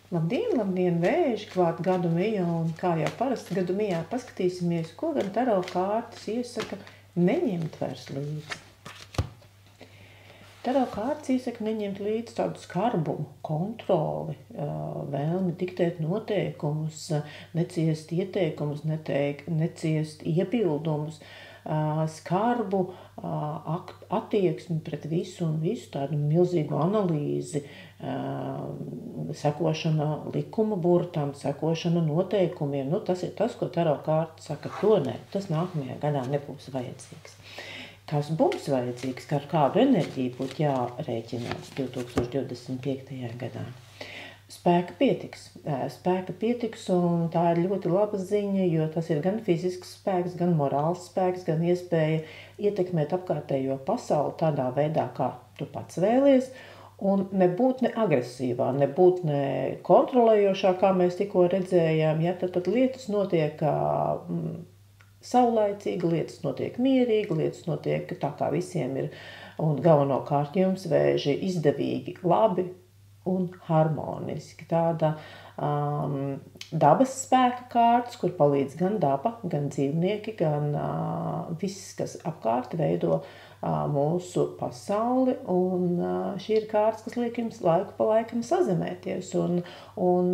Labdien, labdien, vēži, klāt gadu mija, un kā jau parasti gadu mijā paskatīsimies, ko gan taro kārtas iesaka neņemt vairs līdzi. Taro kārtas iesaka neņemt līdzi tādu skarbumu, kontroli, vēlmi diktēt noteikumus, neciest ieteikumus, neciest iebildumus, skarbu attieksmi pret visu un visu, tādu milzīgu analīzi, sekošana likuma burtam, sekošana noteikumiem. Tas ir tas, ko taro kārta saka, to ne, tas nākamajā gadā nebūs vajadzīgs. Kas būs vajadzīgs, ka ar kādu enerģiju būtu jārēķinās 2025. gadā. Spēka pietiks, un tā ir ļoti laba ziņa, jo tas ir gan fizisks spēks, gan morāls spēks, gan iespēja ietekmēt apkārtējo pasauli tādā veidā, kā tu pats vēlies, un nebūt ne agresīvā, nebūt ne kontrolējošā, kā mēs tikko redzējām, tad lietas notiek saulaicīgi, lietas notiek mierīgi, lietas notiek tā, kā visiem ir, un galvenokārt jums vēži izdevīgi, labi un harmoniski. Tāda dabas spēka kārtas, kur palīdz gan daba, gan dzīvnieki, gan viss, kas apkārt veido mūsu pasauli, un šī ir kārtas, kas liek jums laiku pa laikam sazemēties un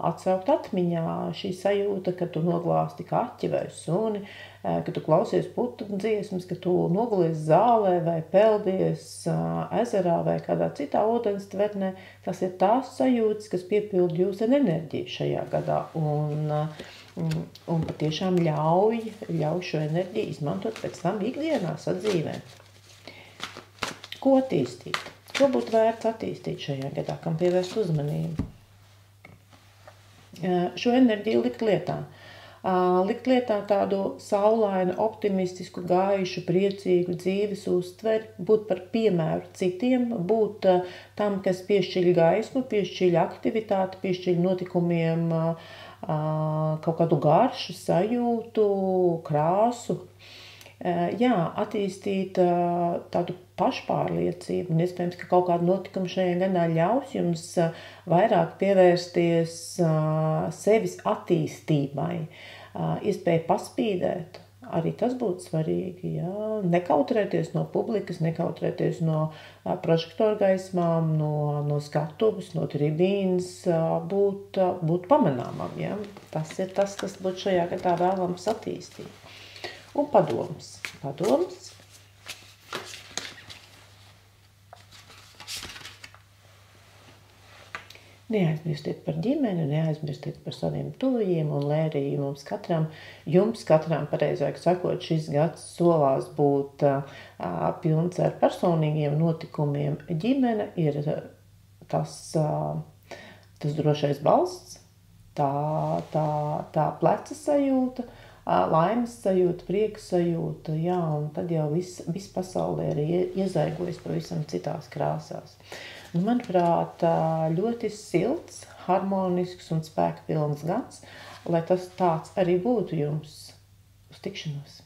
atsaukt atmiņā šī sajūta, ka tu noglāsti kaķi vai suni, ka tu klausies putnu dziesmas, ka tu nogulies zālē vai peldies ezerā vai kādā citā ūdens tvernē. Tas ir tās sajūtas, kas piepilda jūs ar enerģiju šajā gadā un patiešām ļauj šo enerģiju izmantot pēc tam ikdienā sadzīvē. Ko attīstīt? Ko būtu vērts attīstīt šajā gadā, kam pievērst uzmanību? Šo enerģiju likt lietā. Likt lietā tādu saulainu, optimistisku, gaišu, priecīgu dzīves uztveri, būt par piemēru citiem, būt tam, kas piešķiļ gaismu, piešķiļ aktivitāti, piešķiļ notikumiem kaut kādu garšu, sajūtu, krāsu. Attīstīt tādu pašpārliecību, un iespējams, ka kaut kādu notikumu šajā gadā ļaus jums vairāk pievērsties sevis attīstībai, iespēja paspīdēt, arī tas būtu svarīgi, nekautrēties no publikas, nekautrēties no prožektoru gaismām, no skatuves, no tribīnas, būt pamanāmam, Tas ir tas, kas būtu šajā gadā vēlams attīstīt. Un padoms. Neaizmirstiet par ģimeni, neaizmirstiet par saviem tuvajiem, un lai arī jums katram, pareizāk sakot, šis gads solās būt pilns ar personīgiem notikumiem. Ģimene ir tas drošais balsts, tā pleca sajūta, laimes sajūta, prieka sajūta, un tad jau viss pasaulē arī iezaigojas pavisam citās krāsās. Manuprāt, ļoti silts, harmonisks un spēka pilns gads, lai tas tāds arī būtu jums. Uz tikšanos!